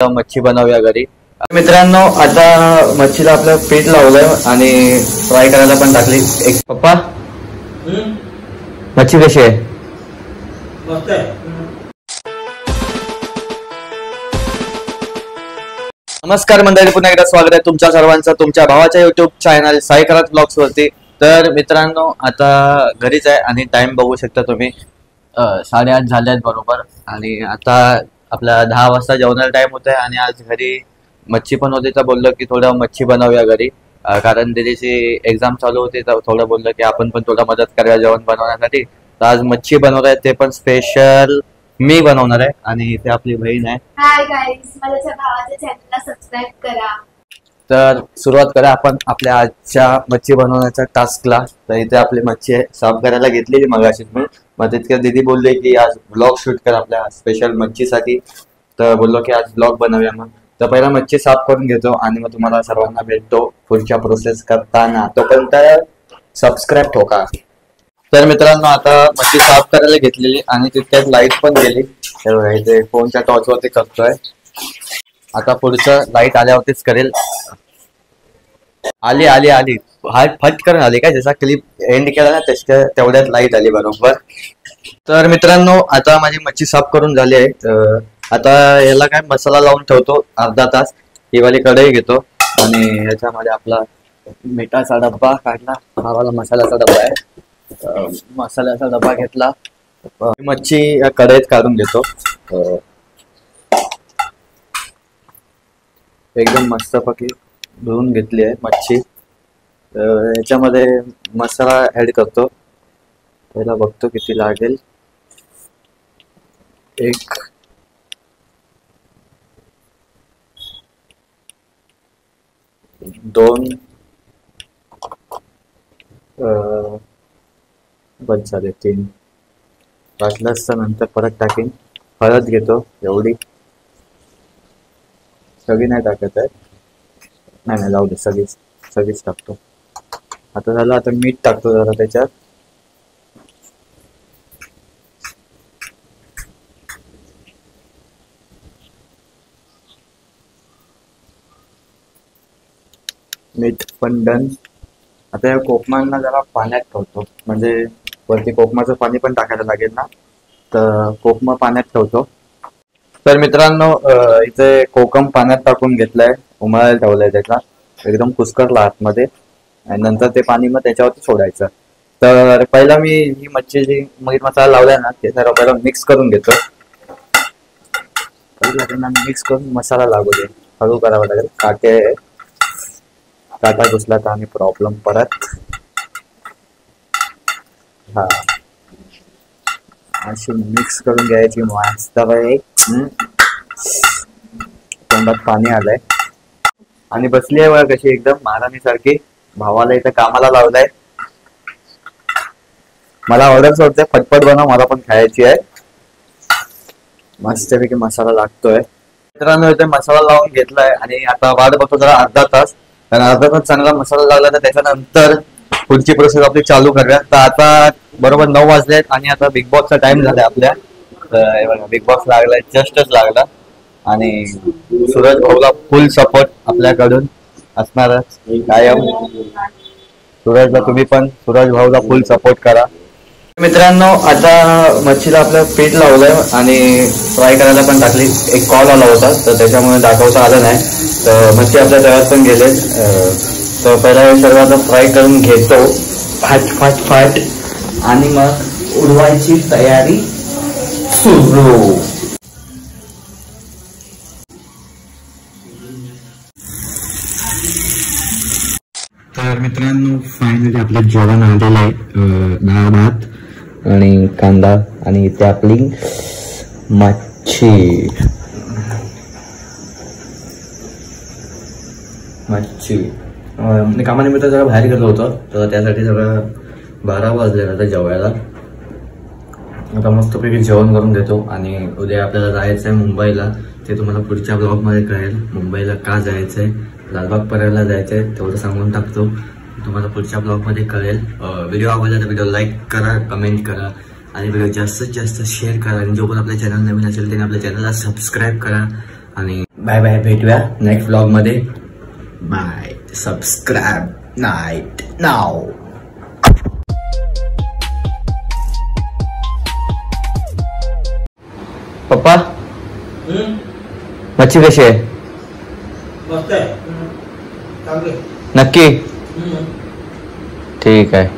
मच्छी बनवूया घरी. मित्रांनो आता मच्छीला आपलं पीठ लावलंय आणि फ्राय करायला पण टाकली. एक पप्पा मच्छी कशी आहे? नमस्कार मंडळी, पुन्हा एकदा स्वागत आहे तुमच्या सर्वांचं तुमच्या भावाच्या युट्यूब चॅनल साई करात ब्लॉग्स वरती. तर मित्रांनो आता घरीच आहे आणि टाइम बघू शकता तुम्ही 8:30 झाले आहेत बरोबर. आणि आता आपला 10 वाजता जेवणाला टाइम होत आहे आणि आज घरी मच्छी पण होती. तर बोललो की थोडं मच्छी बनवूया घरी, कारण दिदीची एक्झाम चालू होती. तर थोडं बोललो की आपण पण थोडं मदत करूया जेवण बनवण्यासाठी. तर आज मच्छी बनवत आहे, ते पण स्पेशल मी बनवणार आहे आणि इथे आपली बहीण आहे. हाय गाईज, माझ्या भावाच्या चॅनलला सबस्क्राइब करा. तर सुरुवात करा आपण आपल्या आजच्या मच्छी बनवण्याच्या टास्कला. तर इथे आपली मच्छी साफ करायला घेतलेली मगाशीच मी. मग तितक्या दीदी बोलले की आज ब्लॉग शूट कर आपल्या स्पेशल मच्छीसाठी. तर बोललो की आज ब्लॉग बनवूया. मग तर पहिला मच्छी साफ करून घेतो आणि मग तुम्हाला सर्वांना भेटतो पुढच्या प्रोसेस करताना. तोपर्यंत सबस्क्राईब ठोका. तर मित्रांनो आता मच्छी साफ करायला घेतलेली आणि तितक्यात लाईट पण गेली. इथे फोनच्या टॉर्च वरती करतोय. आता पुढचं लाईट आल्यावरतीच करेल. आली आली आली फट करून आली काय, जसा क्लिप एंड केला ना तेवढ्यात लाईट आली बरोबर. तर मित्रांनो आता माझी मच्छी साफ करून झाली आहे. आता याला काय मसाला लावून ठेवतो अर्धा तास. ही वाली कढई घेतो आणि ह्याच्यामध्ये आपला मिठाचा डब्बा काढला. हा वाला मसाल्याचा डब्बा आहे. मसाल्याचा डब्बा घेतला. मच्छी या कढईत काढून घेतो. एकदम मस्तपैकी धुवून घेतली आहे मच्छी. याच्यामध्ये मसाला ऍड करतो. पहिला बघतो किती लागेल. 1 2 बस झाले 3. वाटलं असतं नंतर परत टाकीन. हळद घेतो एवढी, सगळी नाही टाकत आहे. नाही जाऊ दे, सगळीच टाकतो. आता झालं. आता मीठ टाकतो जरा त्याच्यात. मीठ पण डन. आता या कोकमांना जरा पाण्यात ठेवतो, म्हणजे वरती कोकमाचं पाणी पण टाकायला लागेल ना, तर कोकमा पाण्यात ठेवतो. तर मित्रांनो इथे कोकम पाण्यात टाकून घेतलाय, उमळायला ठेवलाय. त्याचा एकदम कुस्करला आतमध्ये आणि नंतर ते पाणी मग त्याच्यावरती सोडायचं. तर पहिला मी ही मच्छी जी मीठ मसाला लावलाय ना ते सर्व पहिला मिक्स करून घेतो. मिक्स करून मसाला लागू दे. हळू करावं लागेल, काटा घुसला तर आणि प्रॉब्लेम परत. हा अशी मिक्स करून घ्यायची मस्त. तोंडात पाणी आलंय आणि बसली आहे बघा कशी एकदम महाराणी सारखी. भावाला इथं कामाला लावलाय. मला ऑर्डर सोडते, फटफट बनव, मला पण खायची आहे. मस्तपैकी मसाला लागतोय. मित्रांनो इथे मसाला लावून घेतलाय आणि आता वाट बघतो जरा अर्धा तास. कारण अर्धा तास चांगला मसाला लागला तर त्याच्यानंतर पुढची प्रोसेस आपली चालू करूया. तर आता बरोबर 9 वाजलेत आणि आता बिग बॉसचा टाइम झालाय आपल्या. तर बिग बॉस लागलाय, जस्टच लागला. आणि सूरज भाऊला फुल सपोर्ट आपल्याकडून असणारच कायम. सूरजला तुम्ही पण सूरज भाऊला फुल सपोर्ट करा. मित्रांनो आता मच्छीला आपलं पीठ लावलंय आणि फ्राय करायला पण टाकली. एक कॉल आला होता तर त्याच्यामुळे दाखवता आलं नाही. तर मच्छी आपल्या तव्यात पण गेले. तर पहिला हे सर्व आता फ्राय करून घेतो फाट आणि मग उडवायची तयारी सुरू. तर मित्रांनो फायनली आपलं जेवण आलेलं आहे. डाळ भात आणि कांदा आणि इथे आपली मच्छी. कामानिमित्त जरा बाहेर गेलो होतो तर त्यासाठी सगळं 12 वाजले आता जेवायला. आता मस्तपैकी जेवण करून घेतो आणि उद्या आपल्याला जायचं आहे मुंबईला. ते तुम्हाला पुढच्या ब्लॉगमध्ये कळेल. मुंबईला का जायचं आहे, लालबाग परळला जायचं आहे तेवढं सांगून टाकतो. तुम्हाला पुढच्या ब्लॉगमध्ये कळेल. व्हिडिओ आवडला तर व्हिडिओ लाईक करा, कमेंट करा आणि व्हिडिओ जास्तीत जास्त शेअर करा. आणि जो पण आपल्या चॅनल नवीन असेल त्याने आपल्या चॅनलला सबस्क्राईब करा आणि बाय बाय, भेटूया नेक्स्ट व्लॉग मध्ये. बाय. सबस्क्राईब नाईट नाव. पप्पा मच्छी कशी आहे? मस्त आहे. चांगली. नक्की? ठीक आहे.